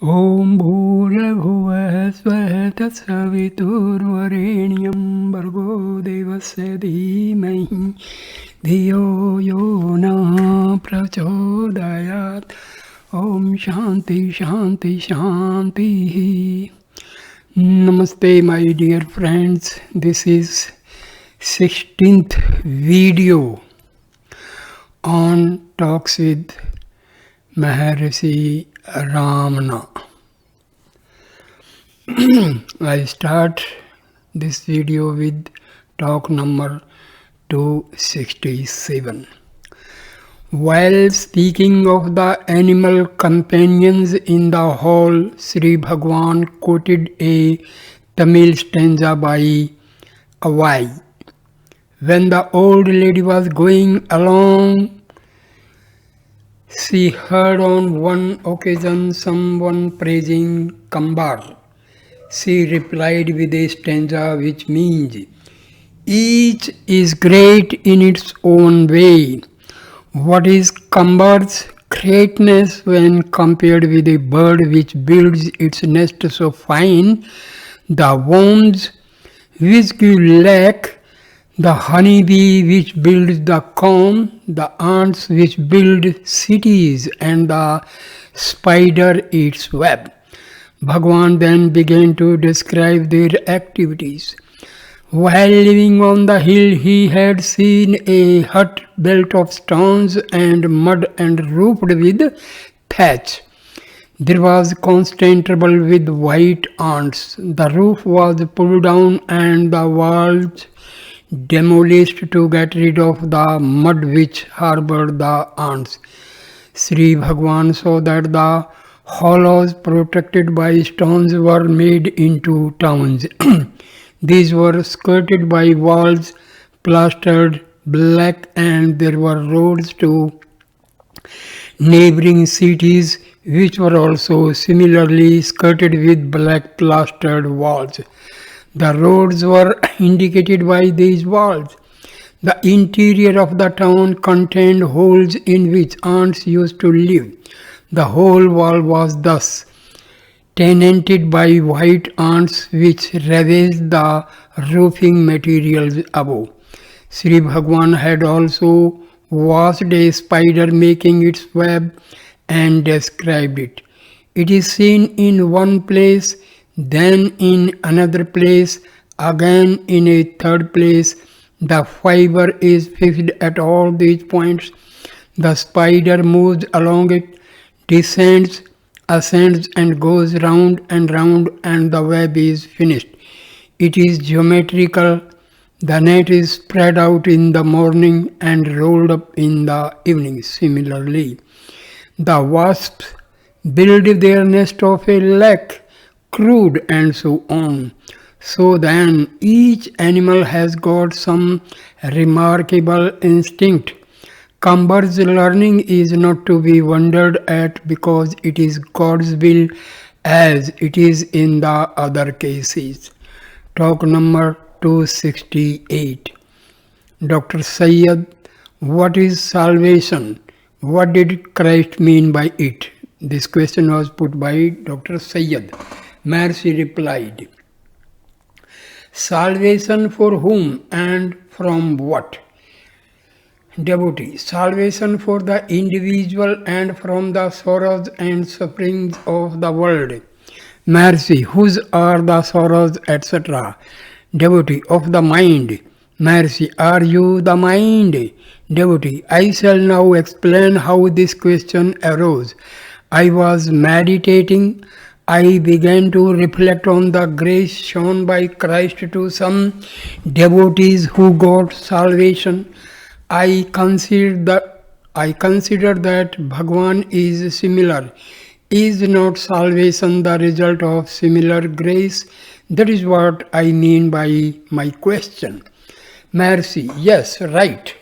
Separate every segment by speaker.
Speaker 1: ॐ भूर्भुवः स्वः तत्सवितुर्वरेण्यं भर्गो देवस्य धीमहि धियो यो नः प्रचोदयात्. ॐ शान्ति शान्ति शान्तिः. Namaste my dear friends. This is 16th video on Talks with Maharshi Ramana. I start this video with talk number 267. While speaking of the animal companions in the hall, Sri Bhagwan quoted a Tamil stanza by Avai. When the old lady was going along, she heard on one occasion someone praising Kambar. She replied with a stanza which means, each is great in its own way. What is Kambar's greatness when compared with a bird which builds its nest so fine, the worms which give lack, the honeybee which builds the comb, the ants which build cities, and the spider its web. Bhagwan then began to describe their activities. While living on the hill, he had seen a hut built of stones and mud and roofed with thatch. There was constant trouble with white ants. The roof was pulled down and the walls demolished to get rid of the mud which harbored the ants. Sri Bhagwan saw that the hollows protected by stones were made into towns. These were skirted by walls plastered black, and there were roads to neighboring cities which were also similarly skirted with black plastered walls. The roads were indicated by these walls. The interior of the town contained holes in which ants used to live. The whole wall was thus tenanted by white ants which ravaged the roofing materials above. Sri Bhagwan had also watched a spider making its web and described it. It is seen in one place, then in another place, again in a third place. The fiber is fixed at all these points. The spider moves along it, descends, ascends, and goes round, and the web is finished. It is geometrical. The net is spread out in the morning and rolled up in the evening. Similarly, the wasps build their nest of a lac, crude, and so on. So then, each animal has got some remarkable instinct. Kambar's learning is not to be wondered at because it is God's will as it is in the other cases. Talk number 268. Dr. Sayyid, what is salvation? What did Christ mean by it? This question was put by Dr. Sayyid. Maharshi replied, salvation for whom and from what? Devotee, salvation for the individual and from the sorrows and sufferings of the world. Maharshi, whose are the sorrows, etc. Devotee, of the mind. Maharshi, are you the mind? Devotee, I shall now explain how this question arose. I was meditating. I began to reflect on the grace shown by Christ to some devotees who got salvation. I consider that Bhagwan is similar. Is not salvation the result of similar grace? That is what I mean by my question. Maharshi, yes, right.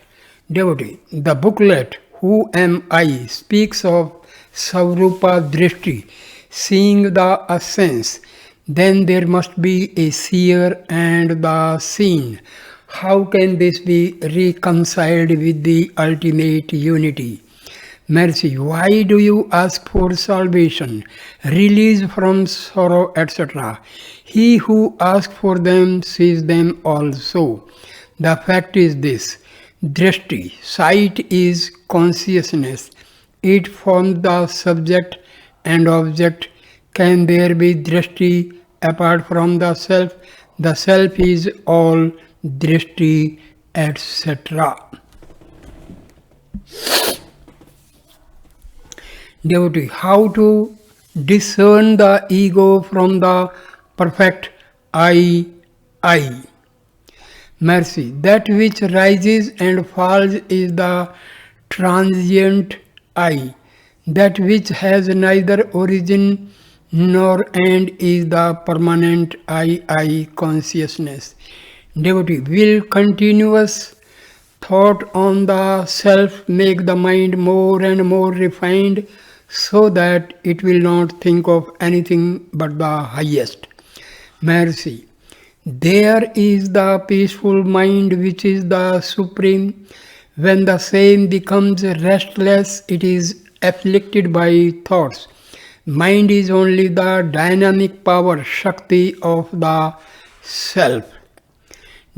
Speaker 1: Devotee, the booklet, Who Am I, speaks of Savrupa Drishti, seeing the essence. Then there must be a seer and the seen. How can this be reconciled with the ultimate unity? Mercy, why do you ask for salvation, release from sorrow, etc.? He who asks for them sees them also. The fact is this: drishti, sight is consciousness. It forms the subject and object. Can there be drishti apart from the self? The self is all drishti, etc. Devotee, how to discern the ego from the perfect I. Mercy, that which rises and falls is the transient I. That which has neither origin nor end is the permanent I consciousness. Devotee, will continuous thought on the self make the mind more and more refined so that it will not think of anything but the highest. Mercy. There is the peaceful mind which is the supreme. When the same becomes restless, it is afflicted by thoughts. Mind is only the dynamic power, Shakti of the self.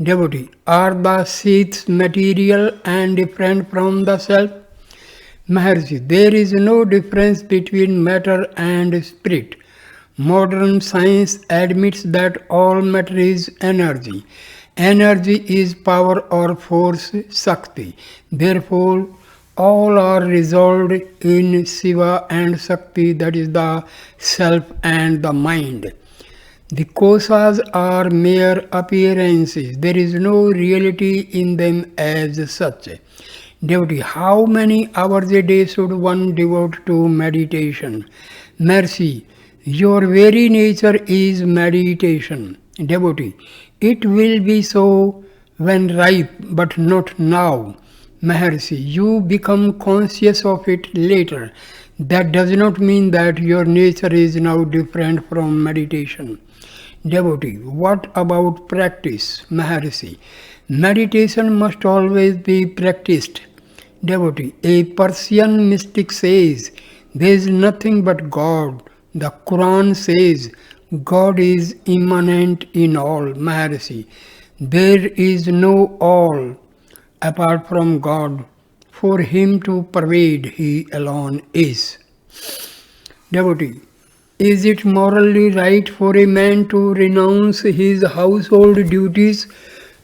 Speaker 1: Devotee, are the seeds material and different from the self? Maharshi, there is no difference between matter and spirit. Modern science admits that all matter is energy. Energy is power or force, Shakti. Therefore, all are resolved in Shiva and Shakti, that is the self and the mind. The kosas are mere appearances. There is no reality in them as such. Devotee, how many hours a day should one devote to meditation? Mercy, your very nature is meditation. Devotee, it will be so when ripe, but not now. Maharshi, you become conscious of it later. That does not mean that your nature is now different from meditation. Devotee, what about practice? Maharshi, meditation must always be practiced. Devotee, a Persian mystic says, there is nothing but God. The Quran says, God is immanent in all. Maharshi, there is no all apart from God. For Him to pervade, He alone is. Devotee, is it morally right for a man to renounce his household duties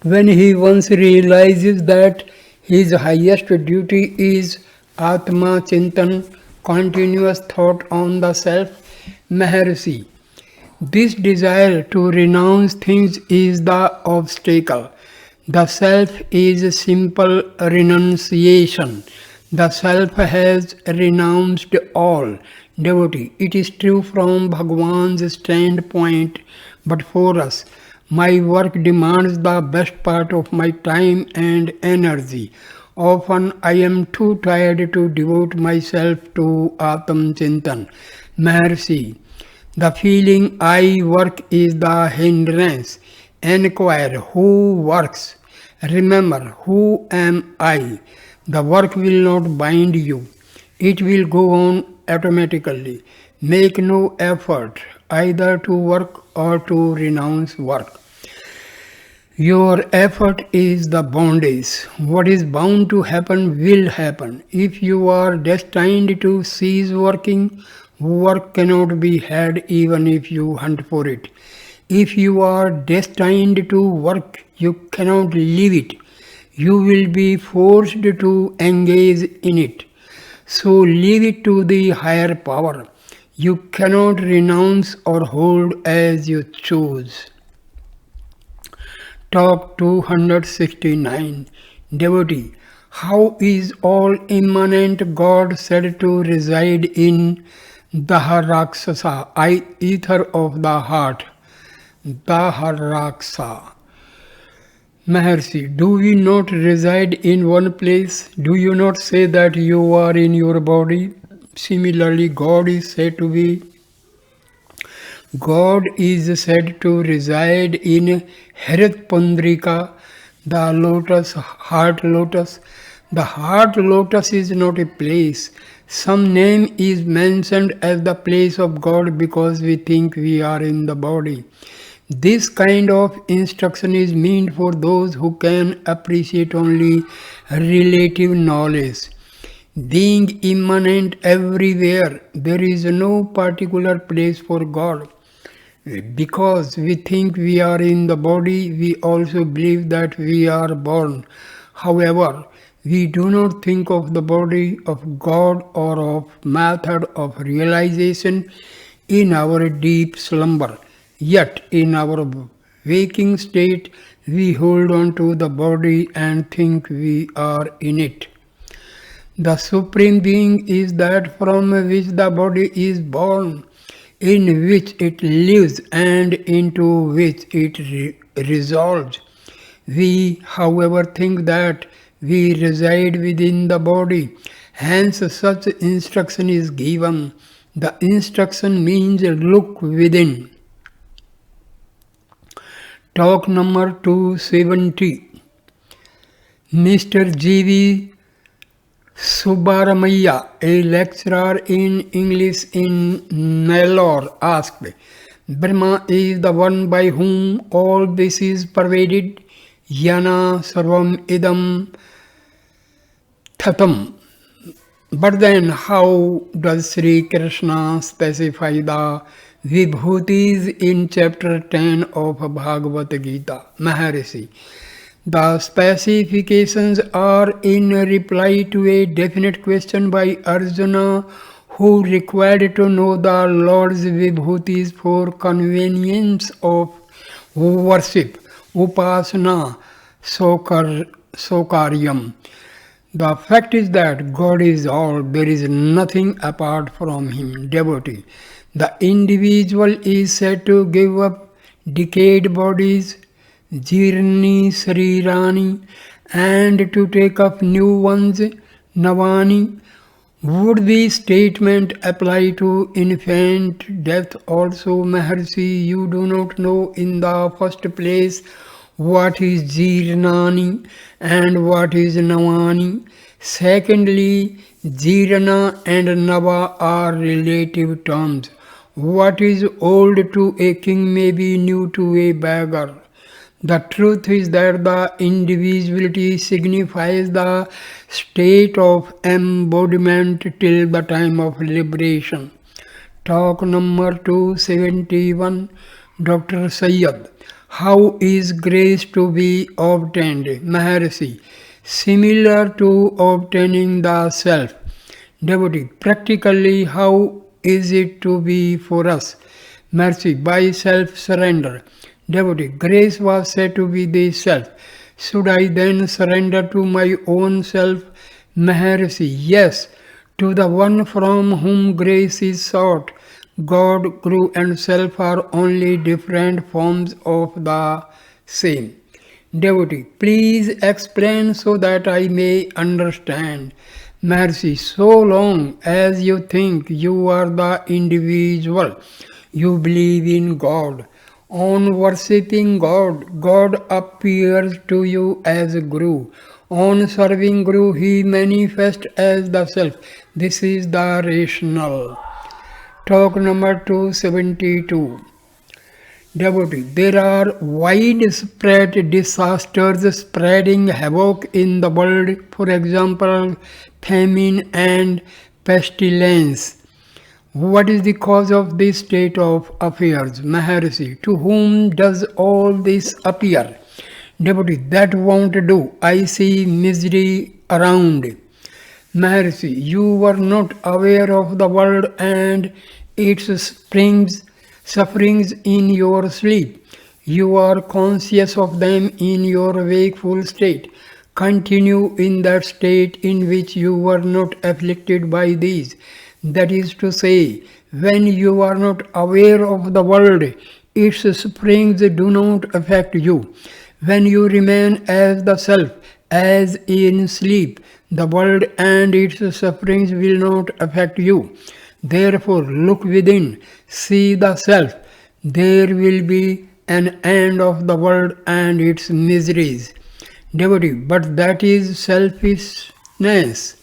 Speaker 1: when he once realizes that his highest duty is Atma Chintan, continuous thought on the self? Maharshi, this desire to renounce things is the obstacle. The self is simple renunciation. The self has renounced all. Devotee, it is true from Bhagwan's standpoint, but for us, my work demands the best part of my time and energy. Often I am too tired to devote myself to Atam Chintan. Maharshi, the feeling I work is the hindrance. Inquire who works. Remember, who am I? The work will not bind you. It will go on automatically. Make no effort either to work or to renounce work. Your effort is the bondage. What is bound to happen will happen. If you are destined to cease working, work cannot be had even if you hunt for it. If you are destined to work, you cannot leave it. You will be forced to engage in it. So leave it to the higher power. You cannot renounce or hold as you choose. Talk 269. Devotee, how is all immanent God said to reside in Daharakshasa, ether of the heart? Daharaksa. Maharshi, do we not reside in one place? Do you not say that you are in your body? Similarly, God is said to reside in Harit Pundrika, the lotus, heart lotus. The heart lotus is not a place. Some name is mentioned as the place of God because we think we are in the body. This kind of instruction is meant for those who can appreciate only relative knowledge. Being immanent everywhere, there is no particular place for God. Because we think we are in the body, we also believe that we are born. However, we do not think of the body of God or of method of realization in our deep slumber. Yet, in our waking state, we hold on to the body and think we are in it. The Supreme Being is that from which the body is born, in which it lives and into which it resolves. We, however, think that we reside within the body. Hence, such instruction is given. The instruction means look within. Talk number 270. Mr. G.V. Subbaramaya, a lecturer in English in Nellore, asked, Brahma is the one by whom all this is pervaded, yana sarvam idam thatam. But then how does Sri Krishna specify the Vibhutis in chapter 10 of Bhagavad Gita? Maharshi. The specifications are in reply to a definite question by Arjuna, who required to know the Lord's Vibhutis for convenience of worship, upasana, sokaryam. The fact is that God is all, there is nothing apart from Him, devotee. The individual is said to give up decayed bodies, Jirni Srirani, and to take up new ones, Navani. Would this statement apply to infant death also, Maharshi? You do not know in the first place what is Jirnani and what is Navani. Secondly, Jirna and Nava are relative terms. What is old to a king may be new to a beggar. The truth is that the individuality signifies the state of embodiment till the time of liberation. Talk number 271, Dr. Sayyad. How is grace to be obtained? Maharshi. Similar to obtaining the self. Devotee. Practically, how is it to be for us? Mercy. By self-surrender. Devotee, grace was said to be the self. Should I then surrender to my own self? Maharshi, yes, to the one from whom grace is sought. God, Guru and self are only different forms of the same. Devotee, please explain so that I may understand. Maharshi, so long as you think you are the individual, you believe in God. On worshipping God, God appears to you as Guru. On serving Guru, He manifests as the Self. This is the rational. Talk number 272. Devotee, there are widespread disasters spreading havoc in the world, for example, famine and pestilence. What is the cause of this state of affairs? Maharshi, to whom does all this appear? Devotee, that won't do. I see misery around. Maharshi, you were not aware of the world and its sufferings in your sleep. You are conscious of them in your wakeful state. Continue in that state in which you were not afflicted by these. That is to say, when you are not aware of the world, its springs do not affect you. When you remain as the self, as in sleep, the world and its sufferings will not affect you. Therefore, look within, see the self. There will be an end of the world and its miseries. Devotee, but that is selfishness.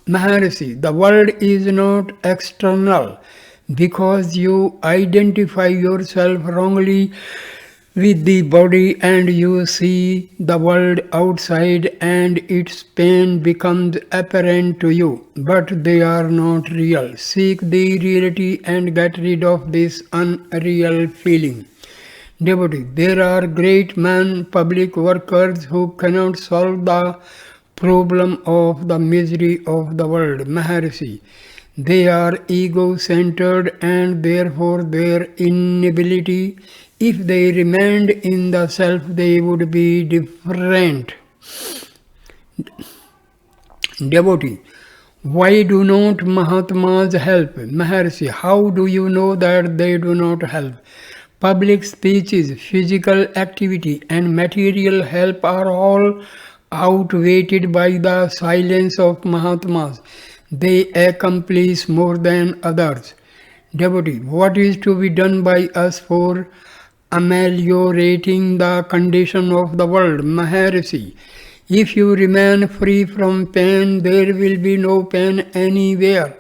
Speaker 1: Maharshi, the world is not external because you identify yourself wrongly with the body and you see the world outside and its pain becomes apparent to you, but they are not real. Seek the reality and get rid of this unreal feeling. Devotee, there are great men, public workers who cannot solve the problem of the misery of the world. Maharshi, they are ego-centered and therefore their inability, if they remained in the self, they would be different. Devotee, why do not Mahatmas help? Maharshi, how do you know that they do not help? Public speeches, physical activity, and material help are all outweighed by the silence of Mahatmas. They accomplish more than others. Devotee, what is to be done by us for ameliorating the condition of the world? Maharshi, if you remain free from pain, there will be no pain anywhere.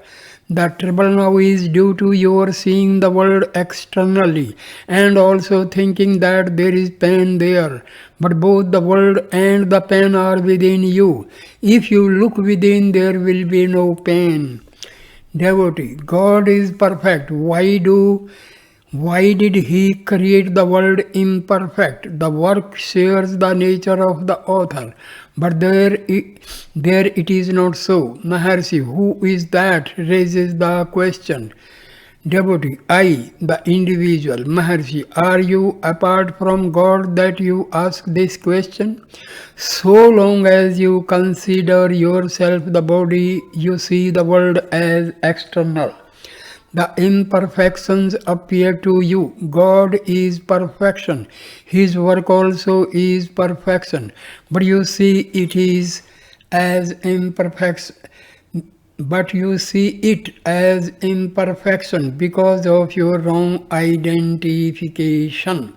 Speaker 1: The trouble now is due to your seeing the world externally and also thinking that there is pain there. But both the world and the pain are within you. If you look within, there will be no pain. Devotee, God is perfect. Why did He create the world imperfect? The work shares the nature of the author, but there it is not so. Maharshi, who is that? Raises the question. Devotee, I, the individual. Maharshi, are you apart from God that you ask this question? So long as you consider yourself the body, you see the world as external. The imperfections appear to you. God is perfection. His work also is perfection. But you see it is as imperfection. But you see it as imperfection because of your wrong identification.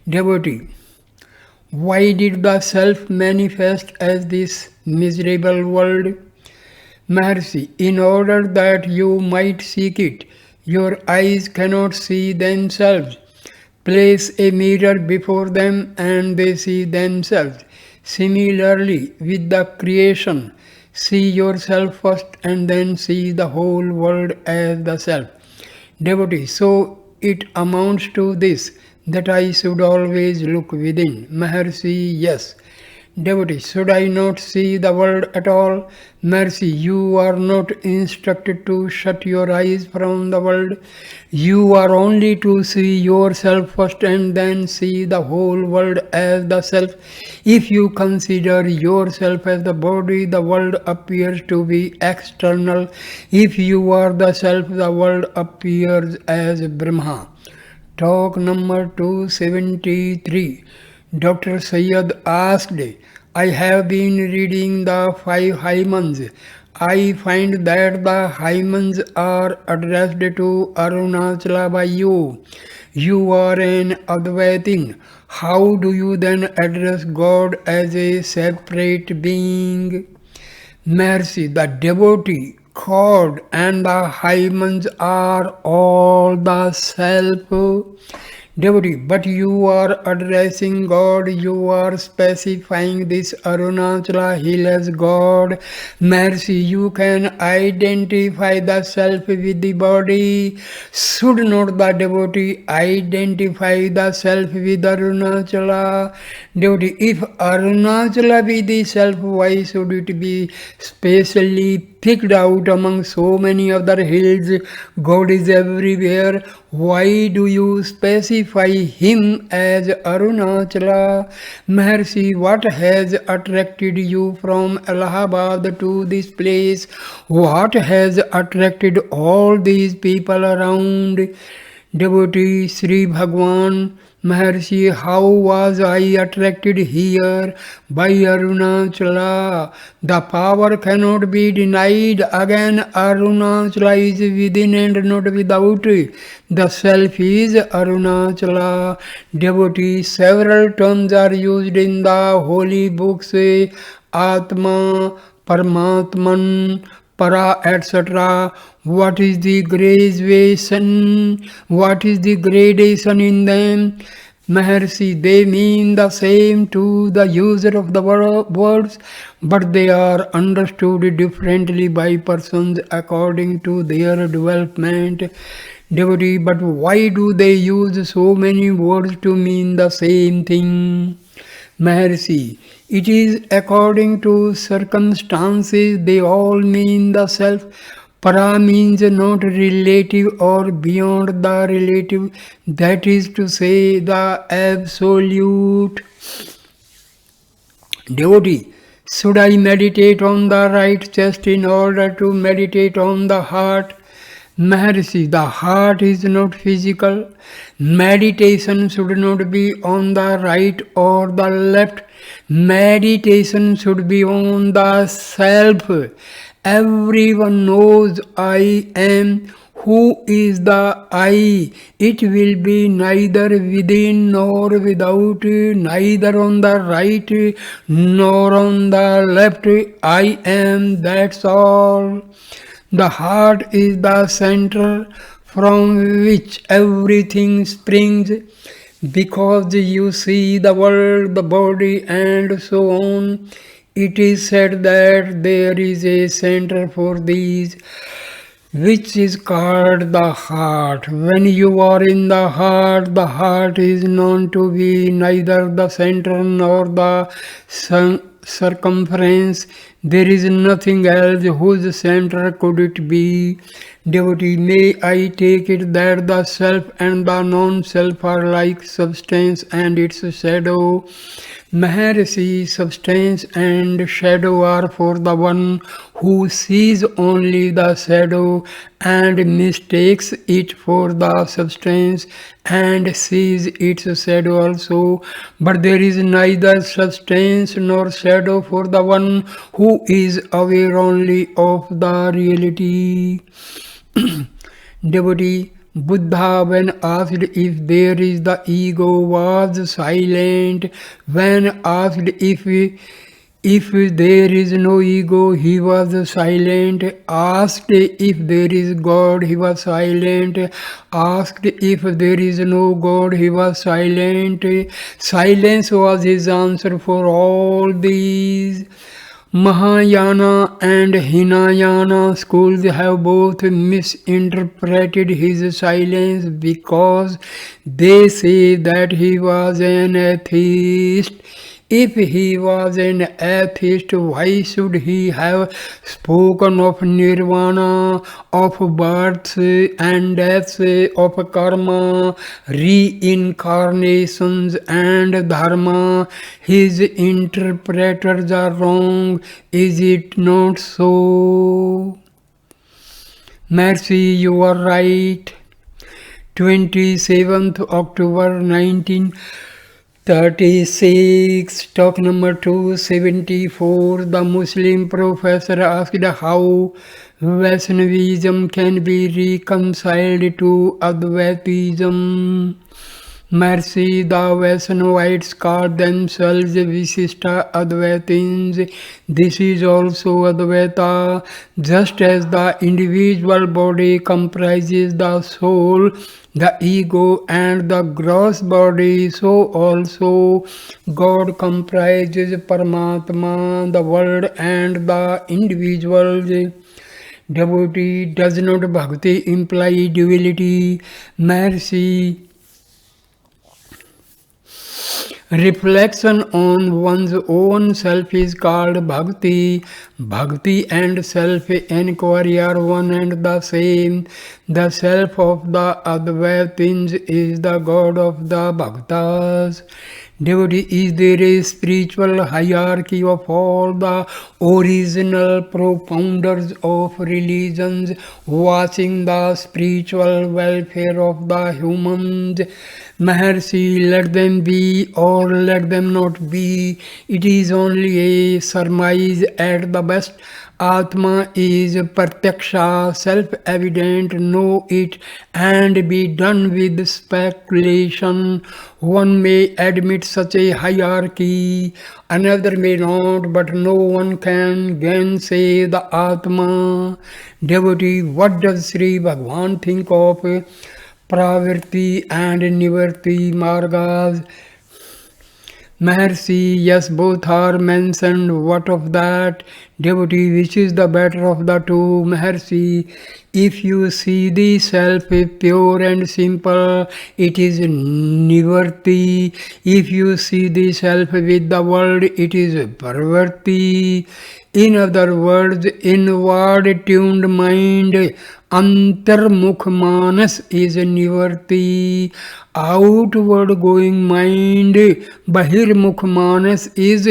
Speaker 1: Devotee, why did the self manifest as this miserable world? Maharshi, in order that you might seek it, your eyes cannot see themselves. Place a mirror before them and they see themselves. Similarly, with the creation, see yourself first and then see the whole world as the self. Devotee, so it amounts to this, that I should always look within. Maharshi, yes. Devotee, should I not see the world at all? Maharshi, you are not instructed to shut your eyes from the world. You are only to see yourself first and then see the whole world as the self. If you consider yourself as the body, the world appears to be external. If you are the self, the world appears as Brahma. Talk number 273. Dr. Syed asked, I have been reading the 5 hymns. I find that the hymns are addressed to Arunachala by you. You are an Advaitin. How do you then address God as a separate being? Mercy, the devotee, God and the hymns are all the self. Devotee, but you are addressing God, you are specifying this Arunachala hill as God. Mercy, you can identify the self with the body. Should not the devotee identify the self with Arunachala? Devotee, if Arunachala be the self, why should it be specially picked out among so many other hills? God is everywhere. Why do you specify Him as Arunachala? Maharshi, what has attracted you from Allahabad to this place? What has attracted all these people around? Devotee Sri Bhagwan, Maharshi, how was I attracted here? By Arunachala. The power cannot be denied. Again, Arunachala is within and not without. The self is Arunachala. Devotee, several terms are used in the holy books. Atma, Paramatman, para, etc. What is the gradation? What is the gradation in them? Maharshi, they mean the same to the user of the words, but they are understood differently by persons according to their development. Devotee, but why do they use so many words to mean the same thing? Maharshi, it is according to circumstances, they all mean the self. Para means not relative or beyond the relative, that is to say, the absolute. Devotee, should I meditate on the right chest in order to meditate on the heart? Maharshi, the heart is not physical. Meditation should not be on the right or the left. Meditation should be on the self. Everyone knows I am. Who is the I? It will be neither within nor without, neither on the right nor on the left. I am, that's all. The heart is the center from which everything springs. Because you see the world, the body, and so on, it is said that there is a center for these, which is called the heart. When you are in the heart is known to be neither the center nor the circumference. There is nothing else whose center could it be. Devotee, may I take it that the self and the non-self are like substance and its shadow? Maharshi, substance and shadow are for the one who sees only the shadow and mistakes it for the substance and sees its shadow also. But there is neither substance nor shadow for the one who is aware only of the reality. Devotee, Buddha, when asked if there is the ego, was silent. When asked if there is no ego, he was silent. Asked if there is God, he was silent. Asked if there is no God, he was silent. Silence was his answer for all these. Mahayana and Hinayana schools have both misinterpreted his silence because they say that he was an atheist. If he was an atheist, why should he have spoken of nirvana, of birth and death, of karma, reincarnations and dharma? His interpreters are wrong, is it not so? Mercy, you are right. 27th October 1936, talk number 274. The Muslim professor asked how Vaishnavism can be reconciled to Advaitism. Mercy, the Vaishnavites call themselves Visishta Advaitins. This is also Advaita. Just as the individual body comprises the soul, the ego and the gross body, so also God comprises Paramatma, the world and the individuals. Devotee, does not bhakti imply duality? Mercy, reflection on one's own self is called bhakti. Bhakti and self-inquiry are one and the same. The self of the Advaitins is the God of the Bhaktas. Devotee, is there a spiritual hierarchy of all the original propounders of religions watching the spiritual welfare of the humans? Maharshi, let them be or let them not be. It is only a surmise at the best. Atma is pratyaksha, self-evident, know it and be done with speculation. One may admit such a hierarchy, another may not, but no one can gainsay the Atma. Devotee, what does Sri Bhagavan think of pravrti and nivarti margas? Maharshi, yes, both are mentioned. What of that? Devotee, which is the better of the two? Maharshi, if you see the self pure and simple, it is nivarti. If you see the self with the world, it is parvarti. In other words, inward tuned mind, antarmukh manas is nivarti. Outward going mind, bahirmukh manas is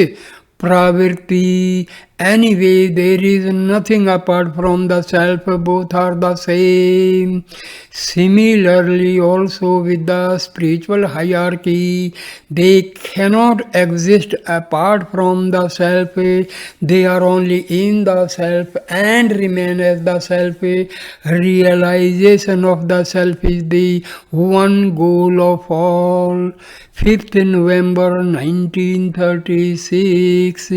Speaker 1: pravirti. Anyway, there is nothing apart from the self, both are the same. Similarly, also with the spiritual hierarchy, they cannot exist apart from the self, they are only in the self and remain as the self. Realization of the self is the one goal of all. 5th November 1936,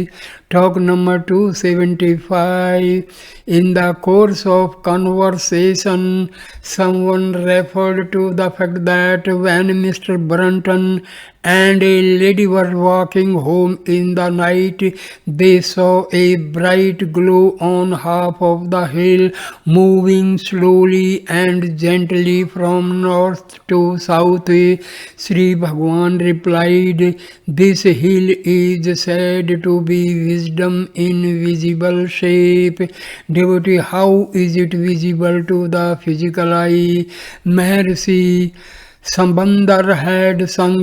Speaker 1: talk number 275. In the course of conversation, someone referred to the fact that when Mr. Brunton and a lady were walking home in the night, they saw a bright glow on half of the hill, moving slowly and gently from north to south. Sri Bhagavan replied, "This hill is said to be wisdom in visible shape." Devotee, how is it visible to the physical eye? Maharshi Sambandar had sung,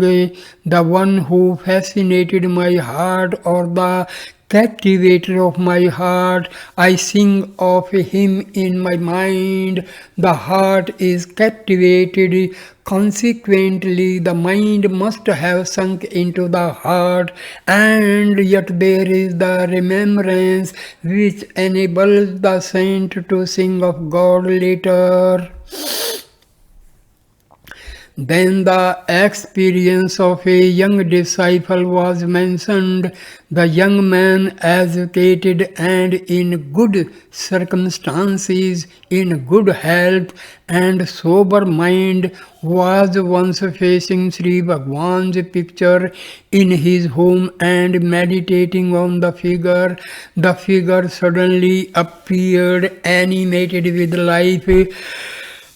Speaker 1: "The one who fascinated my heart, or the captivator of my heart. I sing of him in my mind. The heart is captivated. Consequently, the mind must have sunk into the heart, and yet there is the remembrance which enables the saint to sing of God later." Then the experience of a young disciple was mentioned. The young man, educated and in good circumstances, in good health and sober mind, was once facing Sri Bhagwan's picture in his home and meditating on the figure. The figure suddenly appeared, animated with life,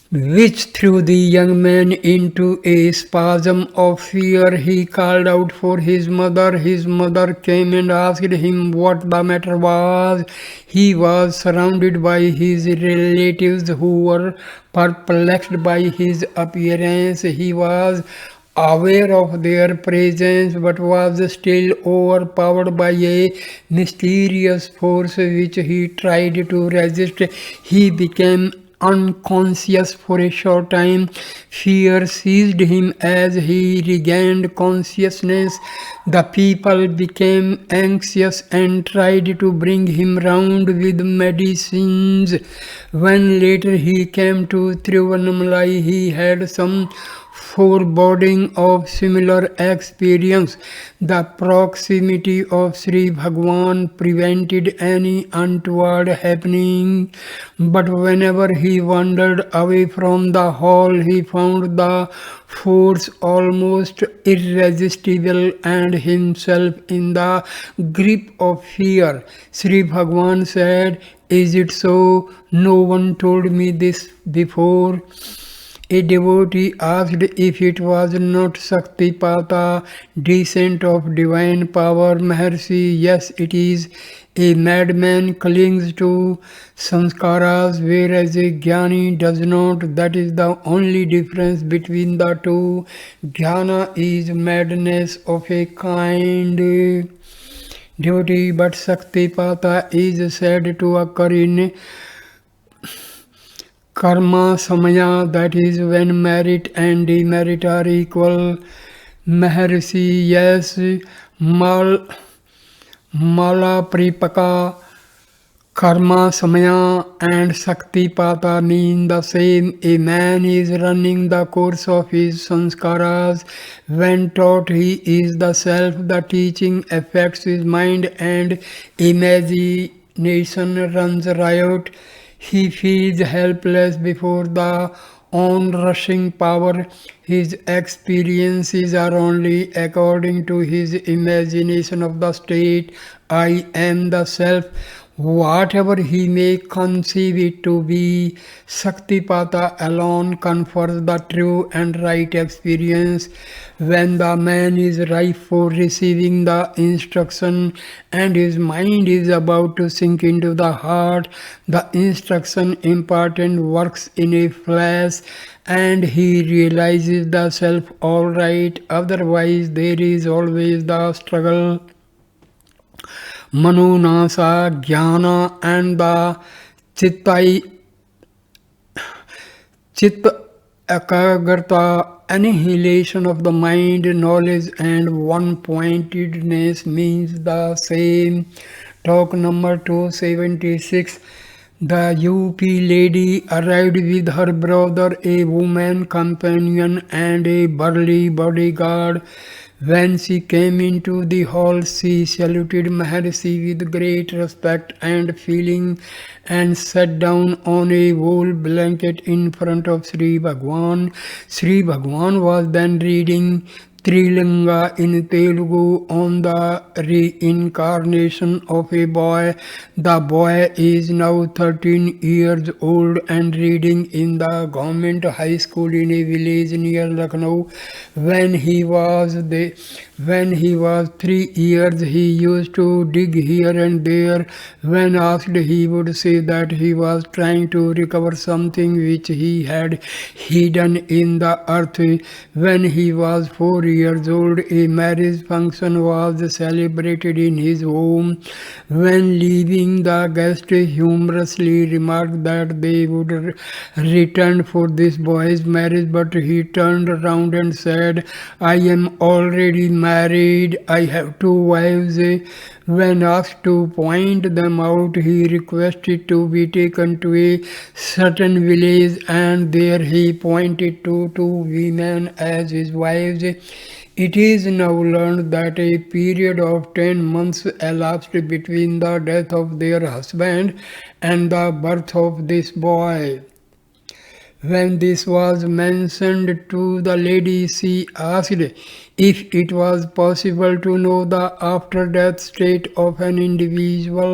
Speaker 1: which threw the young man into a spasm of fear. He called out for his mother. His mother came and asked him what the matter was. He was surrounded by his relatives who were perplexed by his appearance. He was aware of their presence, but was still overpowered by a mysterious force which he tried to resist. He became unconscious for a short time. Fear seized him as he regained consciousness. The people became anxious and tried to bring him round with medicines. When later he came to Tiruvannamalai, he had some foreboding of similar experience. The proximity of Sri Bhagavan prevented any untoward happening, but whenever he wandered away from the hall, he found the force almost irresistible and himself in the grip of fear. Sri Bhagavan said, "Is it so? No one told me this before." A devotee asked if it was not Shaktipata, descent of divine power. Maharshi, yes, it is. A madman clings to sanskaras, whereas a jnani does not. That is the only difference between the two. Jnana is madness of a kind. Devotee, but Shaktipata is said to occur in karma samaya, that is when merit and demerit are equal. Maharshi, yes, mala pripaka Karma, Samaya and Saktipata mean the same. A man is running the course of his sanskaras. When taught he is the self, the teaching affects his mind and imagination runs riot. He feels helpless before the on-rushing power. His experiences are only according to his imagination of the state. I am the self. Whatever he may conceive it to be, Saktipata alone confers the true and right experience. When the man is ripe for receiving the instruction and his mind is about to sink into the heart, the instruction imparted works in a flash and he realizes the self all right. Otherwise, there is always the struggle. Manunasa, Jnana, and the Chitta Ekagrata, annihilation of the mind, knowledge, and one-pointedness means the same. Talk number 276. The UP lady arrived with her brother, a woman companion, and a burly bodyguard. When she came into the hall, she saluted Maharshi with great respect and feeling and sat down on a wool blanket in front of Sri Bhagwan. Sri Bhagwan was then reading Trilinga in Telugu on the reincarnation of a boy. The boy is now 13 years old and reading in the government high school in a village near Lucknow. When he was 3 years, he used to dig here and there. When asked, he would say that he was trying to recover something which he had hidden in the earth. When he was 4 years old, a marriage function was celebrated in his home. When leaving, the guest humorously remarked that they would return for this boy's marriage, but he turned around and said, "I am already married. I have 2 wives." When asked to point them out, he requested to be taken to a certain village, and there he pointed to 2 women as his wives. It is now learned that a period of 10 months elapsed between the death of their husband and the birth of this boy. When this was mentioned to the lady, she asked if it was possible to know the after-death state of an individual.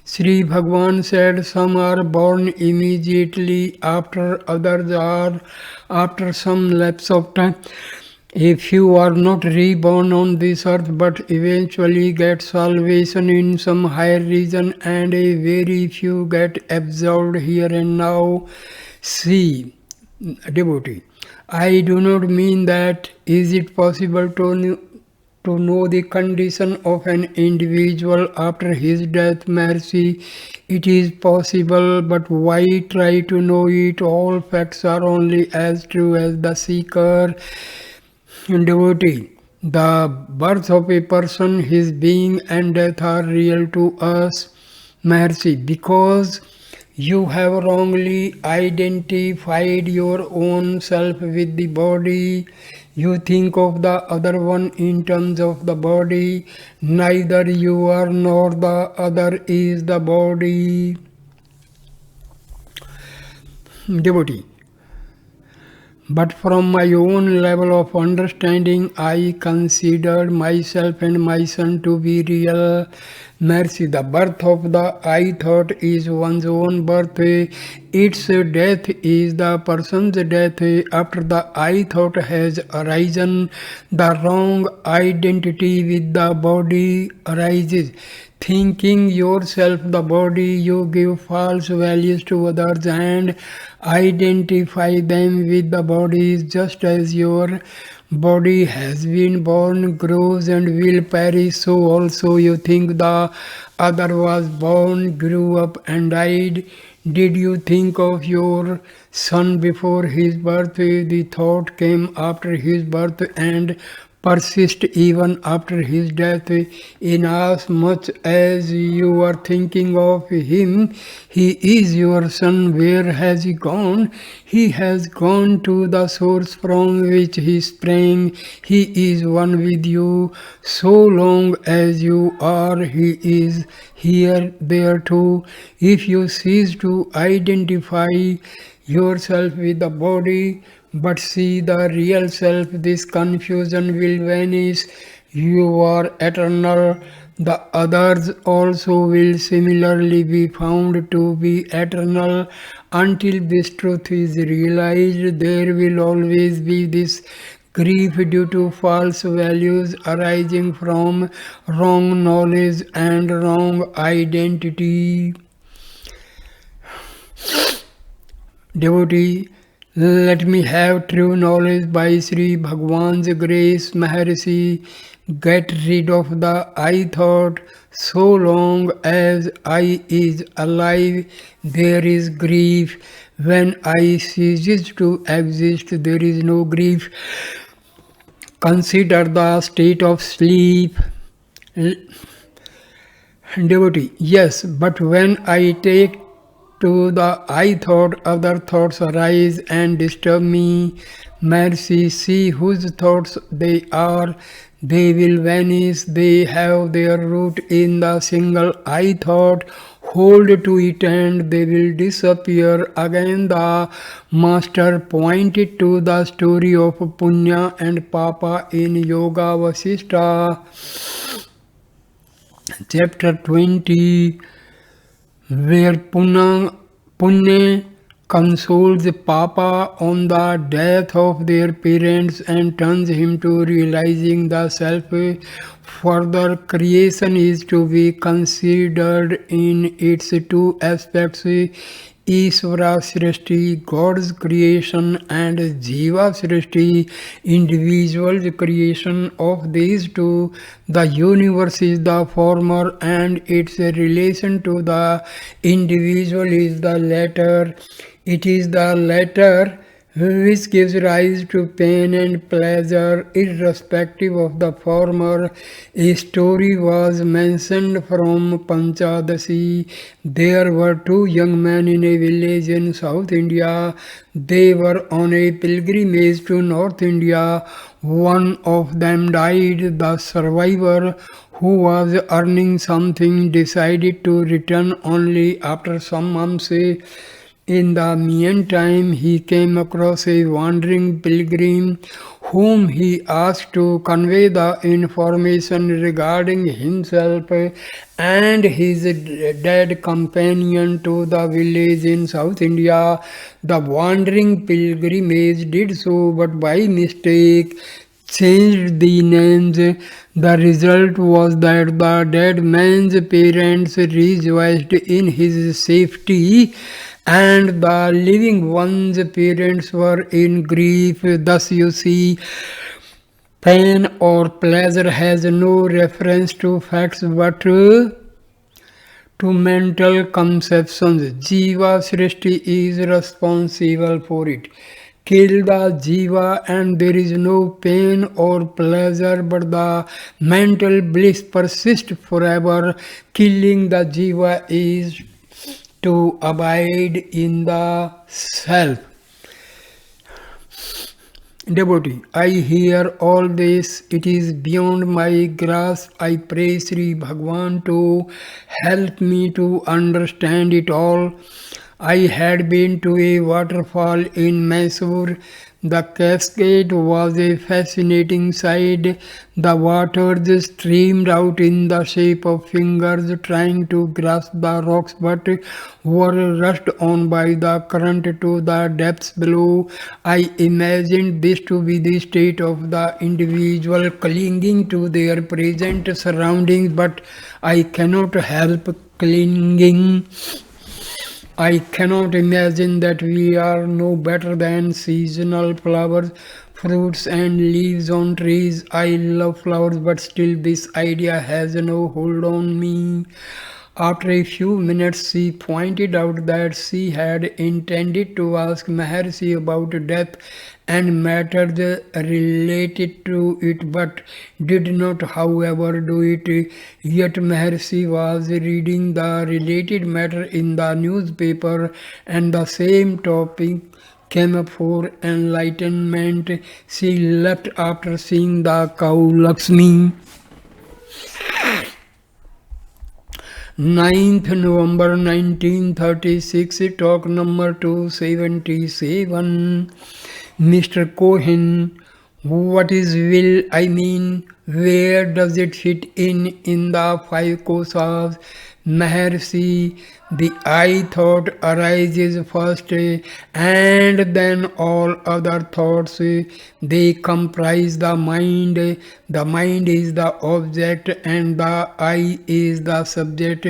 Speaker 1: Sri Bhagwan said some are born immediately after, others are after some lapse of time. A few are not reborn on this earth but eventually get salvation in some higher region, and a very few get absolved here and now. See, devotee, I do not mean that is it possible to know the condition of an individual after his death. Mercy, it is possible, but why try to know it? All facts are only as true as the seeker. Devotee, the birth of a person, his being and death are real to us. Mercy, because you have wrongly identified your own self with the body. You think of the other one in terms of the body. Neither you are nor the other is the body. Devotee, but from my own level of understanding, I considered myself and my son to be real. Mercy, the birth of the I thought is one's own birth. Its death is the person's death. After the I thought has arisen, the wrong identity with the body arises. Thinking yourself the body, you give false values to others and identify them with the bodies, just as your body has been born, grows and will perish, so also you think the other was born, grew up and died. Did you think of your son before his birth? The thought came after his birth and persist even after his death. Inasmuch as you are thinking of him, he is your son. Where has he gone? He has gone to the source from which he sprang. He is one with you. So long as you are, he is here, there too. If you cease to identify yourself with the body, but see the real self, this confusion will vanish. You are eternal. The others also will similarly be found to be eternal. Until this truth is realized, there will always be this grief due to false values arising from wrong knowledge and wrong identity. Devotee, let me have true knowledge by Sri Bhagwan's grace, Maharshi. Get rid of the I thought. So long as I is alive, there is grief. When I ceases to exist, there is no grief. Consider the state of sleep. Devotee, yes, but when I take to the I thought, other thoughts arise and disturb me. Mercy, see whose thoughts they are. They will vanish. They have their root in the single I thought. Hold to it and they will disappear. Again the master pointed to the story of Punya and Papa in Yoga Vasishtha. Chapter 20, where Punya consoles Papa on the death of their parents and turns him to realizing the self. Further, creation is to be considered in its two aspects, Ishvara Srishti, God's creation, and Jiva Srishti, individual creation. Of these two, the universe is the former and its relation to the individual is the latter. It is the latter which gives rise to pain and pleasure, irrespective of the former. A story was mentioned from Panchadasi. There were two young men in a village in South India. They were on a pilgrimage to North India. One of them died. The survivor, who was earning something, decided to return only after some months. In the meantime, he came across a wandering pilgrim whom he asked to convey the information regarding himself and his dead companion to the village in South India. The wandering pilgrimage did so, but by mistake changed the names. The result was that the dead man's parents rejoiced in his safety, and the living one's parents were in grief. Thus you see, pain or pleasure has no reference to facts but to mental conceptions. Jiva Srishti is responsible for it. Kill the jiva and there is no pain or pleasure, but the mental bliss persists forever. Killing the jiva is to abide in the self. Devotee, I hear all this. It is beyond my grasp. I pray Sri Bhagwan to help me to understand it all. I had been to a waterfall in Mysore. The cascade was a fascinating sight. The waters streamed out in the shape of fingers trying to grasp the rocks but were rushed on by the current to the depths below. I imagined this to be the state of the individual clinging to their present surroundings, but I cannot help clinging. I cannot imagine that we are no better than seasonal flowers, fruits and leaves on trees. I love flowers, but still this idea has no hold on me. After a few minutes, she pointed out that she had intended to ask Maharshi about death and matters related to it, but did not, however, do it. Yet Maharshi was reading the related matter in the newspaper, and the same topic came up for enlightenment. She left after seeing the cow Lakshmi. 9th November 1936, talk number 277. Mr. Cohen, what is will? I mean, where does it fit in the five kosas? Maharshi, the I thought arises first, and then all other thoughts. They comprise the mind. The mind is the object, and the I is the subject.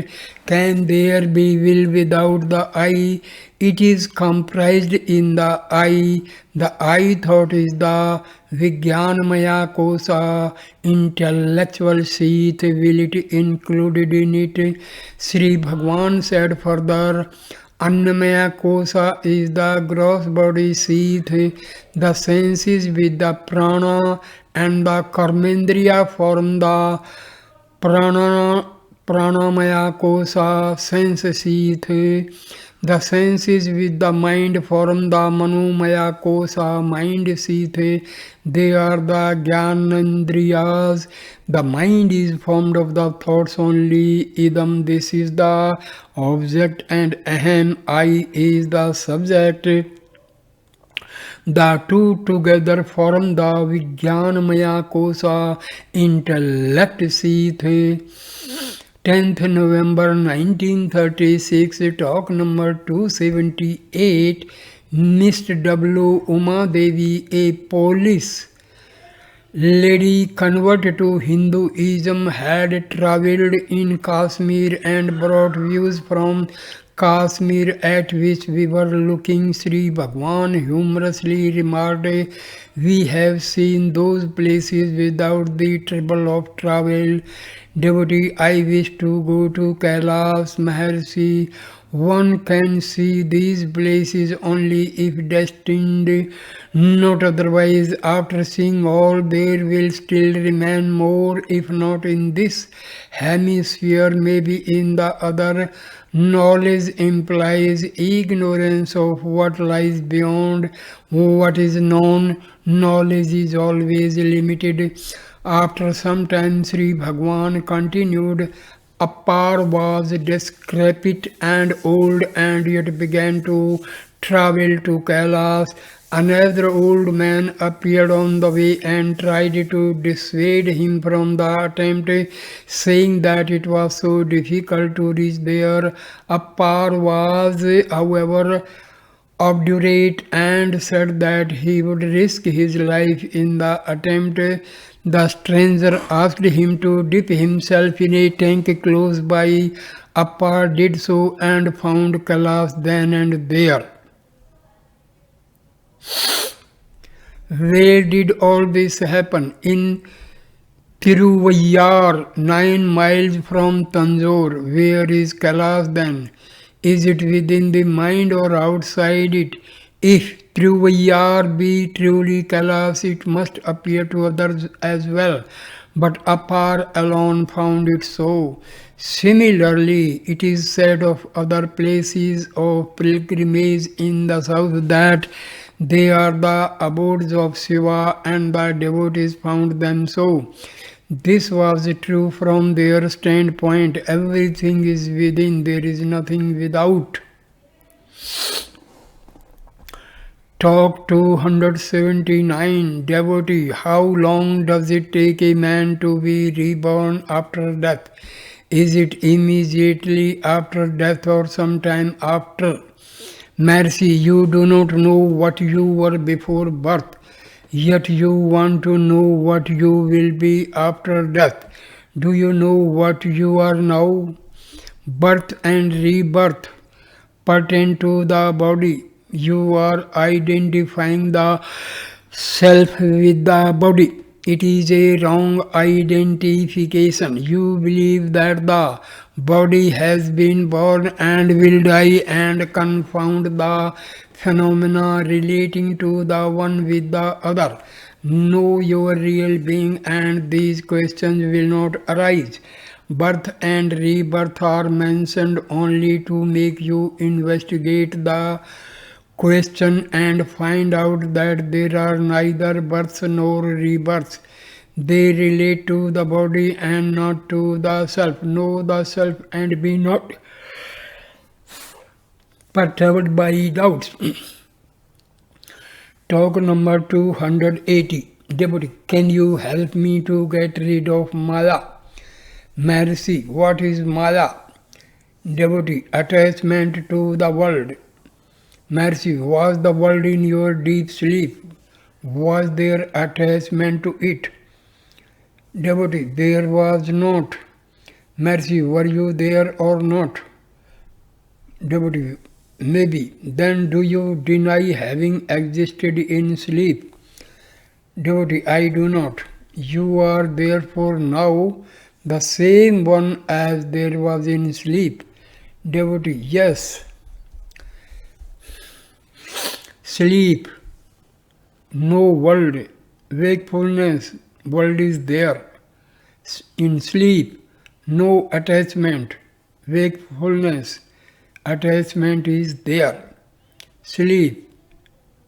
Speaker 1: Can there be will without the I? It is comprised in the I. The I thought is the Vijnanamaya kosa, intellectual seat, will it included in it. Sri Bhagwan said further, Annamaya kosa is the gross body seat, the senses with the prana and the karmendriya form the pranamaya kosa, sense seat. The senses with the mind form the manomaya kosa, mind seat. They are the jnanendriyas. The mind is formed of the thoughts only. Idam, this is the object, and aham, I is the subject. The two together form the Vijnanamaya kosa, intellect seat. 10th November 1936, talk number 278. Mr. W. Uma Devi, a police lady converted to Hinduism, had travelled in Kashmir and brought views from Kashmir at which we were looking. Sri Bhagwan humorously remarked, we have seen those places without the trouble of travel. Devotee, I wish to go to Kailash. Maharshi, one can see these places only if destined, not otherwise. After seeing all, there will still remain more, if not in this hemisphere, maybe in the other. Knowledge implies ignorance of what lies beyond what is known. Knowledge is always limited. After some time, Sri Bhagwan continued, Appar was decrepit and old, and yet began to travel to Kailash. Another old man appeared on the way and tried to dissuade him from the attempt, saying that it was so difficult to reach there. Appar was, however, obdurate and said that he would risk his life in the attempt. The stranger asked him to dip himself in a tank close by. Appar did so and found Kailash then and there. Where did all this happen? In Tiruvayar, 9 miles from Tanjore. Where is Kailash then? Is it within the mind or outside it? If Tiruvayar be truly Kailash, it must appear to others as well. But Appar alone found it so. Similarly, it is said of other places of pilgrimage in the south that they are the abodes of Shiva, and the devotees found them so. This was true from their standpoint. Everything is within, there is nothing without. Talk 279. Devotee, how long does it take a man to be reborn after death? Is it immediately after death or sometime after? Maharshi, you do not know what you were before birth, yet you want to know what you will be after death. Do you know what you are now? Birth and rebirth pertain to the body. You are identifying the self with the body. It is a wrong identification. You believe that the body has been born and will die, and confound the phenomena relating to the one with the other. Know your real being, and these questions will not arise. Birth and rebirth are mentioned only to make you investigate the question and find out that there are neither births nor rebirths. They relate to the body and not to the self. Know the self and be not perturbed by doubts. Talk number 280. Devotee, can you help me to get rid of Maya? Maharshi, what is Maya? Devotee, attachment to the world. Maharshi, was the world in your deep sleep? Was there attachment to it? Devotee, there was not. Maharshi, were you there or not? Devotee, maybe. Then do you deny having existed in sleep? Devotee, I do not. You are therefore now the same one as there was in sleep. Devotee, yes. Sleep, no world. Wakefulness, world is there. In sleep, no attachment. Wakefulness, attachment is there. Sleep,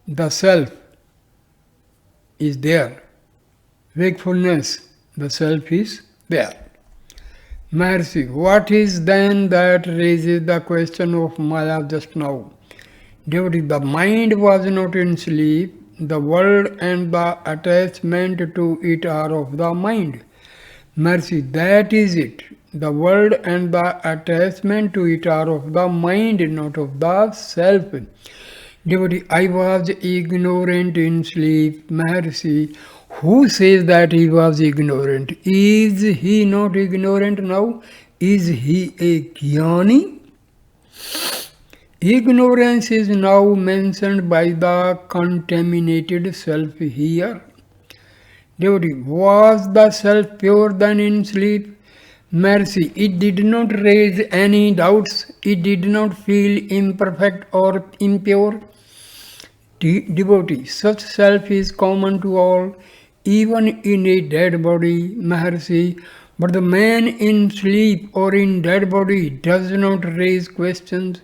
Speaker 1: the self is there. Wakefulness, the self is there. Maharshi, what is then that raises the question of Maya just now? Devotee, the mind was not in sleep. The world and the attachment to it are of the mind. Maharshi, that is it. The world and the attachment to it are of the mind, not of the self. Devotee, I was ignorant in sleep. Maharshi, who says that he was ignorant? Is he not ignorant now? Is he a jnani? Ignorance is now mentioned by the contaminated self here. Devotee, was the self pure then in sleep? Maharshi, it did not raise any doubts. It did not feel imperfect or impure. Devotee, such self is common to all, even in a dead body, Maharshi. But the man in sleep or in dead body does not raise questions.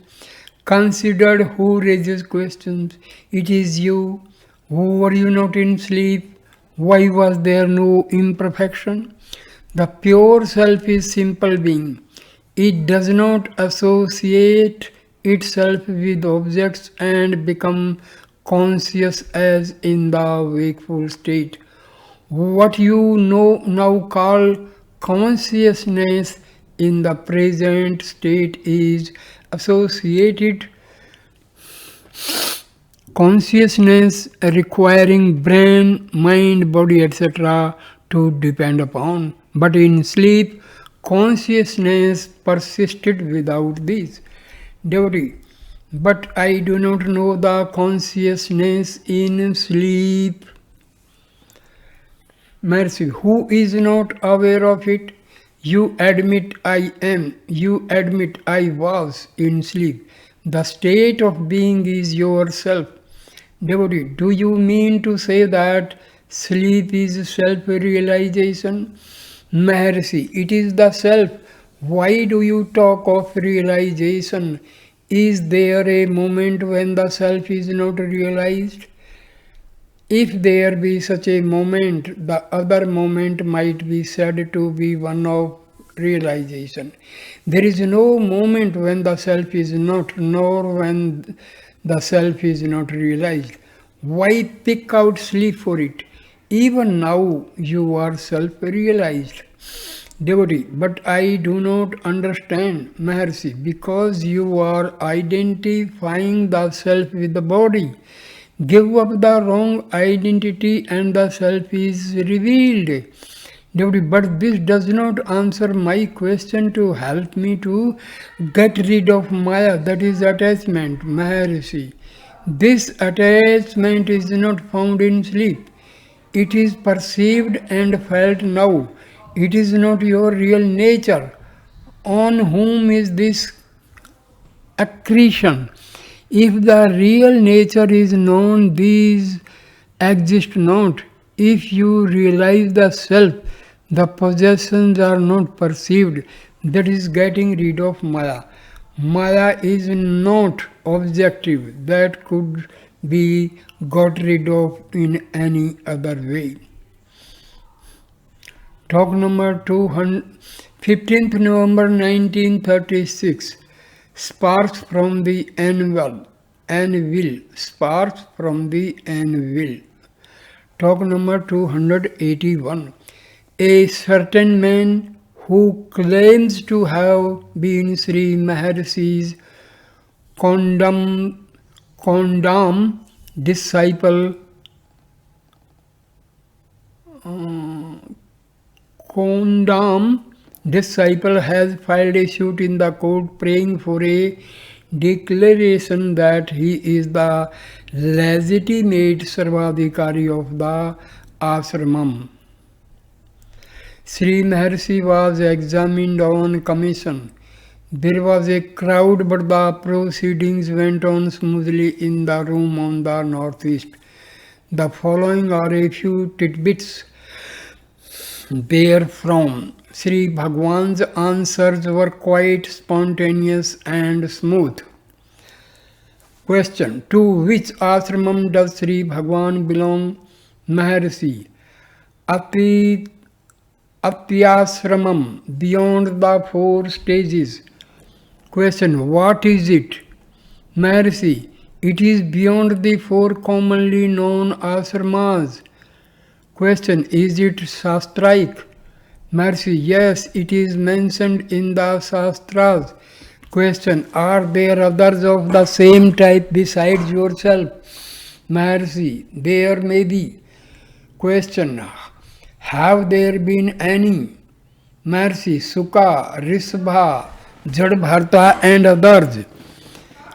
Speaker 1: Consider who raises questions. It is you. Who were you not in sleep? Why was there no imperfection? The pure self is simple being. It does not associate itself with objects and become conscious as in the wakeful state. What you now call consciousness in the present state is associated consciousness requiring brain, mind, body, etc. to depend upon. But in sleep, consciousness persisted without these. Devotee, but I do not know the consciousness in sleep. Maharshi, who is not aware of it? You admit I am, you admit I was in sleep. The state of being is yourself. Devotee, do you mean to say that sleep is self-realization? Maharshi, it is the self. Why do you talk of realization? Is there a moment when the self is not realized? If there be such a moment, the other moment might be said to be one of realization. There is no moment when the self is not, nor when the self is not realized. Why pick out sleep for it? Even now you are self-realized. Devotee, but I do not understand, Maharshi, because you are identifying the self with the body. Give up the wrong identity and the self is revealed. Devotee, but this does not answer my question to help me to get rid of Maya, that is attachment, Maharshi. This attachment is not found in sleep. It is perceived and felt now. It is not your real nature. On whom is this accretion? If the real nature is known, these exist not. If you realize the self, the possessions are not perceived. That is getting rid of Maya. Maya is not objective, that could be got rid of in any other way. Talk number 15th November 1936. Sparks from the anvil. Sparks from the anvil. Talk number 281. A certain man who claims to have been Sri Maharshi's condemned disciple has filed a suit in the court praying for a declaration that he is the legitimate Sarvadhikari of the ashramam. Sri Maharshi was examined on commission. There was a crowd, but the proceedings went on smoothly in the room on the northeast. The following are a few tidbits therefrom. Sri Bhagwan's answers were quite spontaneous and smooth. Question: to which ashramam does Sri Bhagwan belong? Maharshi: Atyashramam, beyond the 4 stages. Question: what is it? Maharshi: it is beyond the 4 commonly known ashramas. Question: is it shastraic? Maharshi: yes, it is mentioned in the Shastras. Question: are there others of the same type besides yourself? Maharshi: there may be. Question: have there been any? Maharshi: Sukha, Rishabha, Jadbharta and others.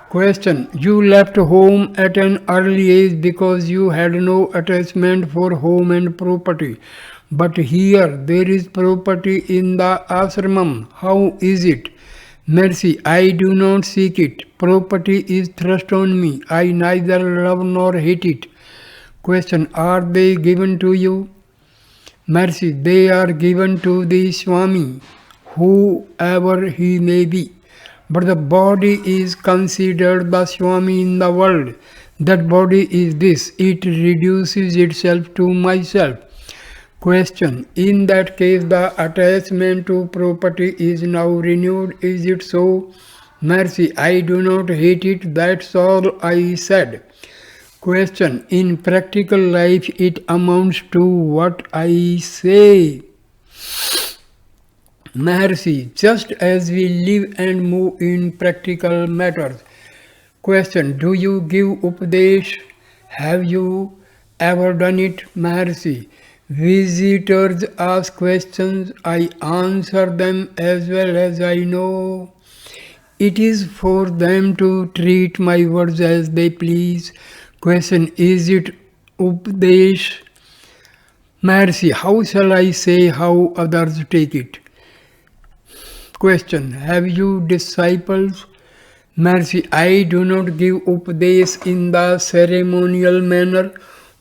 Speaker 1: Question: you left home at an early age because you had no attachment for home and property. But here there is property in the ashramam. How is it? Maharshi: I do not seek it. Property is thrust on me. I neither love nor hate it. Question: are they given to you? Maharshi: they are given to the Swami, whoever he may be. But the body is considered the Swami in the world. That body is this. It reduces itself to myself. Question: in that case the attachment to property is now renewed. Is it so? Maharshi: I do not hate it. That's all I said. Question: in practical life it amounts to what I say. Maharshi: just as we live and move in practical matters. Question: do you give Upadesh? Have you ever done it? Maharshi: visitors ask questions, I answer them as well as I know. It is for them to treat my words as they please. Question: is it Upadesh? Maharshi: how shall I say how others take it? Question: have you disciples? Maharshi: I do not give Upadesh in the ceremonial manner.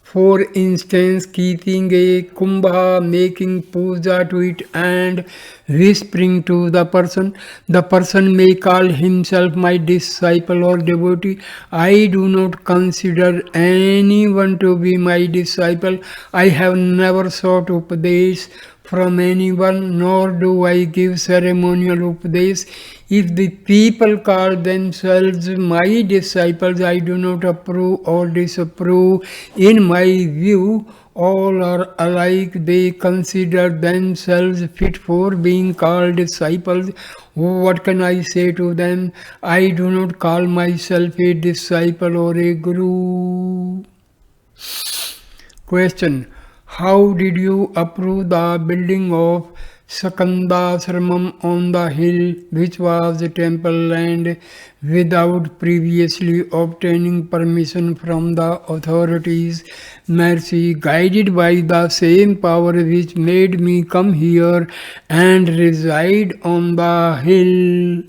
Speaker 1: For instance, keeping a kumbha, making puja to it and whispering to the person. The person may call himself my disciple or devotee. I do not consider anyone to be my disciple. I have never sought Upadesh from anyone, nor do I give ceremonial Upadesh. If the people call themselves my disciples, I do not approve or disapprove. In my view, all are alike. They consider themselves fit for being called disciples. What can I say to them? I do not call myself a disciple or a guru. Question: how did you approve the building of Sakandashramam on the hill, which was a temple land, without previously obtaining permission from the authorities? Maharshi: guided by the same power which made me come here and reside on the hill.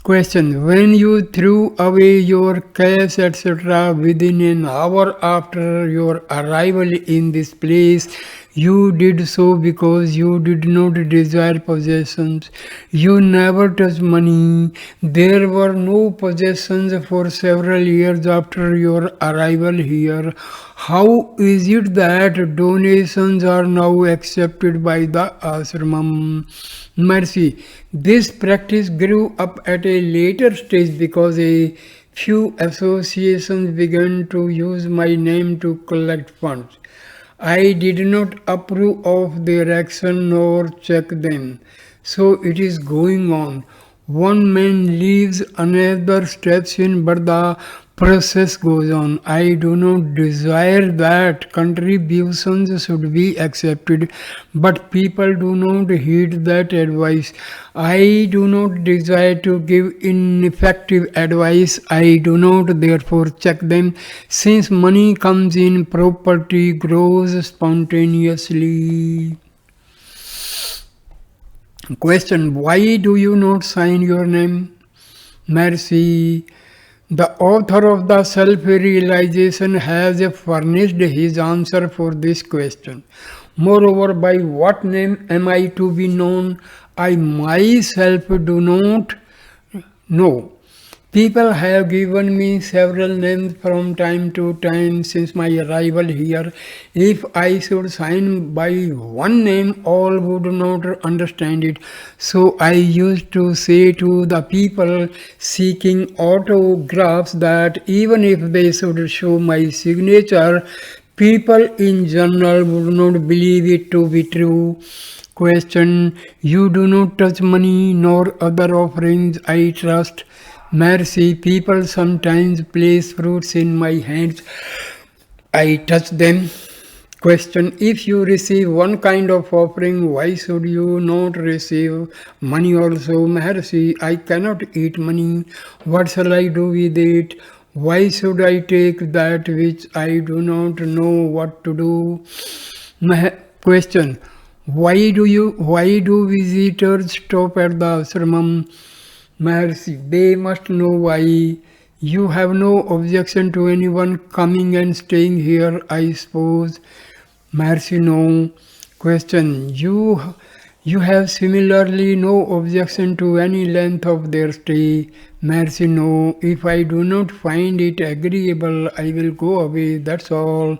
Speaker 1: Question. When you threw away your cash, etc., within an hour after your arrival in this place, you did so because you did not desire possessions. You never touched money. There were no possessions for several years after your arrival here. How is it that donations are now accepted by the ashramam? Mercy. This practice grew up at a later stage because a few associations began to use my name to collect funds. I did not approve of their action nor check them. So it is going on. One man leaves, another steps in, but the process goes on. I do not desire that contributions should be accepted, but people do not heed that advice. I do not desire to give ineffective advice. I do not therefore check them. Since money comes in, property grows spontaneously. Question. Why do you not sign your name? Mercy. The author of the self-realization has furnished his answer for this question. Moreover, by what name am I to be known? I myself do not know. People have given me several names from time to time since my arrival here. If I should sign by one name, all would not understand it. So I used to say to the people seeking autographs that even if they should show my signature, people in general would not believe it to be true. Question. You do not touch money nor other offerings, I trust. Mercy. People sometimes place fruits in my hands. I touch them. Question. If you receive one kind of offering, why should you not receive money also? Maharshi, I cannot eat money. What shall I do with it? Why should I take that which I do not know what to do? Question. Why do visitors stop at the ashramam? Maharshi, they must know why. You have no objection to anyone coming and staying here, I suppose. Maharshi, no. Question. You have similarly no objection to any length of their stay. Maharshi, no. If I do not find it agreeable, I will go away, that's all.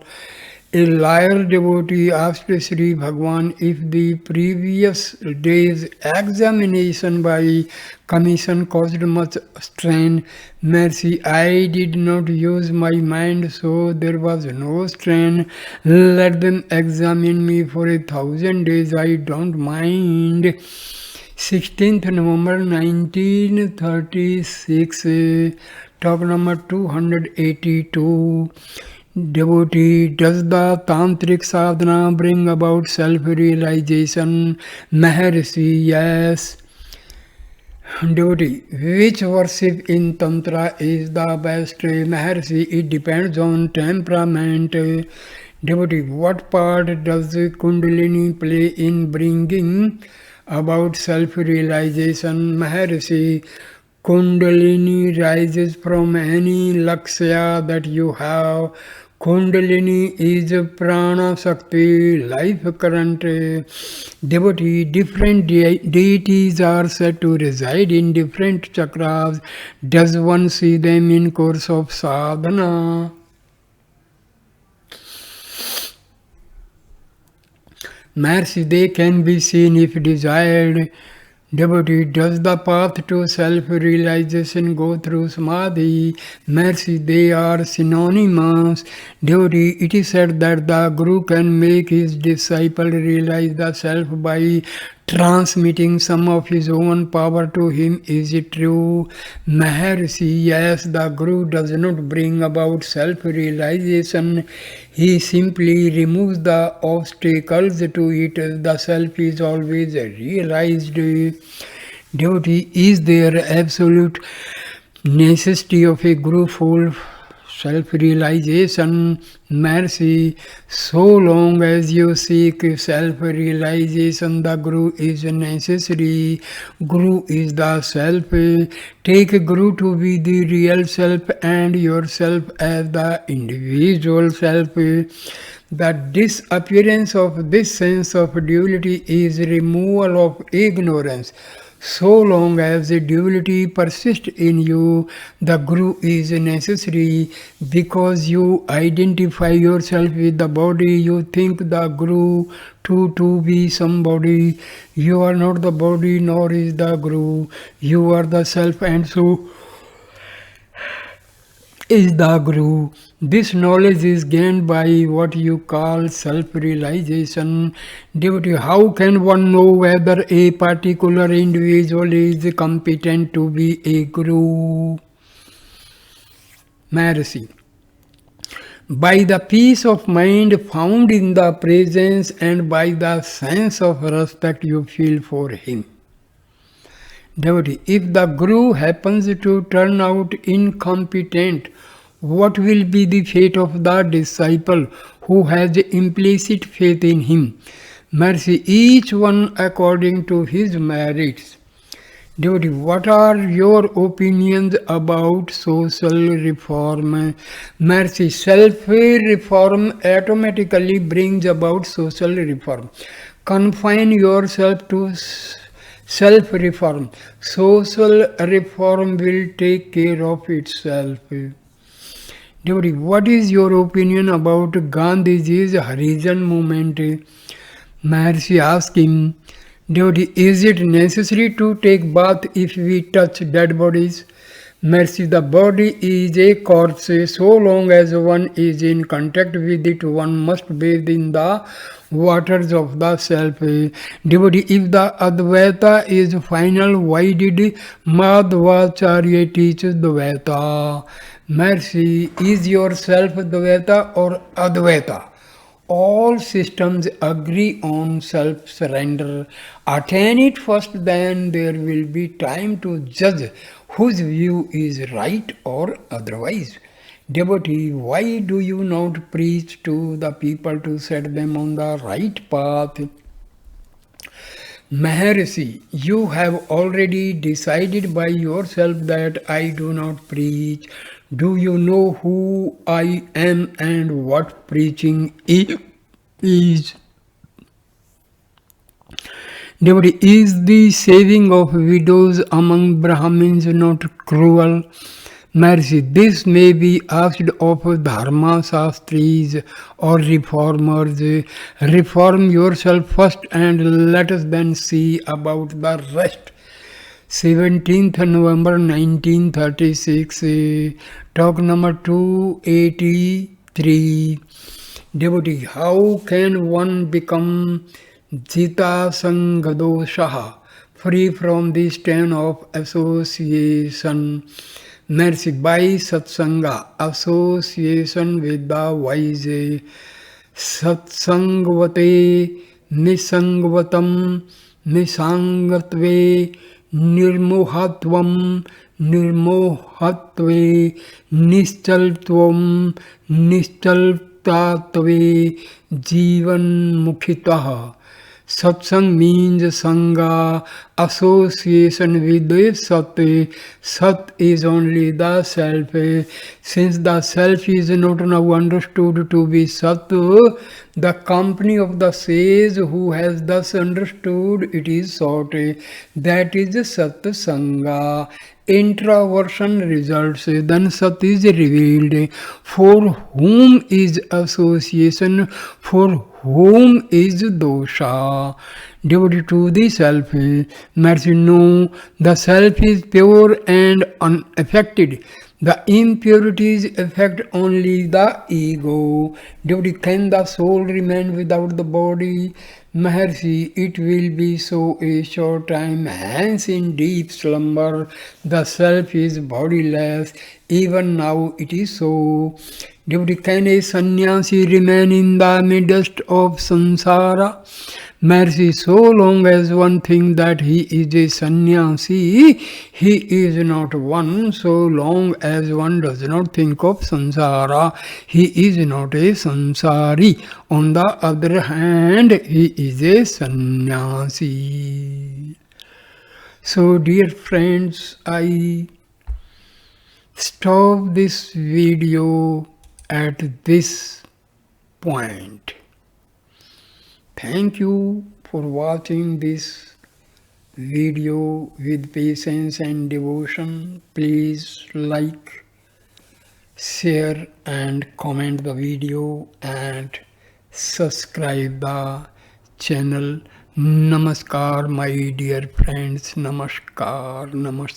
Speaker 1: A liar devotee asked Sri Bhagwan if the previous day's examination by commission caused much strain. Mercy, I did not use my mind, so there was no strain. Let them examine me for 1,000 days, I don't mind. 16th November 1936, talk number 282. Devotee, does the tantric sadhana bring about self-realization? Maharshi, yes. Devotee, which worship in tantra is the best? Maharshi, it depends on temperament. Devotee, what part does Kundalini play in bringing about self-realization? Maharshi, Kundalini rises from any lakshya that you have. Kundalini is prana shakti, life current. Devotee, different deities are said to reside in different chakras. Does one see them in course of sadhana? Mercy, they can be seen if desired. Devotee, does the path to self-realization go through samadhi? Mercy, they are synonymous. Devotee, it is said that the Guru can make his disciple realize the self by transmitting some of his own power to him. Is it true? Maharshi, yes, the Guru does not bring about self-realization. He simply removes the obstacles to it. The self is always realized. Devotee, is there absolute necessity of a Guru full self-realization, mercy. So long as you seek self-realization, the Guru is necessary. Guru is the self. Take Guru to be the real self and yourself as the individual self. The disappearance of this sense of duality is removal of ignorance. So long as the duality persists in you, the Guru is necessary. Because you identify yourself with the body, you think the Guru to be somebody. You are not the body, nor is the Guru. You are the self, and so is the Guru. This knowledge is gained by what you call self-realization. Devotee, how can one know whether a particular individual is competent to be a Guru? Maharshi. By the peace of mind found in the presence and by the sense of respect you feel for him. Devotee, if the Guru happens to turn out incompetent, what will be the fate of the disciple who has implicit faith in him? Mercy, each one according to his merits. Devotee, what are your opinions about social reform? Mercy, self-reform automatically brings about social reform. Confine yourself to self-reform. Social reform will take care of itself. Devotee, what is your opinion about Gandhiji's Harijan movement? Maharshi asked him, Devotee, is it necessary to take bath if we touch dead bodies? Maharshi, the body is a corpse. So long as one is in contact with it, one must bathe in the waters of the self. Devotee, if the Advaita is final, why did Madhvacharya teach Dvaita? Mercy, is yourself Dvaita or Advaita? All systems agree on self-surrender. Attain it first, then there will be time to judge whose view is right or otherwise. Devotee, why do you not preach to the people to set them on the right path? Maharshi, you have already decided by yourself that I do not preach. Do you know who I am and what preaching is? Devotee, is the saving of widows among Brahmins not cruel? Maharshi, this may be asked of Dharma Shastris or reformers. Reform yourself first and let us then see about the rest. 17th November 1936, talk number 283. Devotee, how can one become Jita Sangadoshaha, free from the stain of association? Mercy, by satsanga, association with the wise. Satsangvate, nisangvatam, nisangatve, nirmohatvam, nirmohatve, nischaltvam, nischaltatve, jivan mukhitaha. Satsang means Sangha, association with the Sat. Sat is only the self. Since the self is not now understood to be Sat, the company of the sage who has thus understood it is sought. That is Sat Sangha. Introversion results, then Sat is revealed. For whom is association? For whom is dosha? Devoted to the self. Mercy, no, the self is pure and unaffected. The impurities affect only the ego. Devotee, can the soul remain without the body? Maharshi, it will be so a short time, hence in deep slumber the self is bodiless, even now it is so. Devotee, can a sannyasi remain in the midst of samsara? Mercy, so long as one thinks that he is a sannyasi, he is not one. So long as one does not think of samsara, he is not a samsari. On the other hand, he is a sannyasi. So dear friends, I stop this video at this point. Thank you for watching this video with patience and devotion. Please like, share and comment the video and subscribe the channel. Namaskar, my dear friends. Namaskar. Namaskar.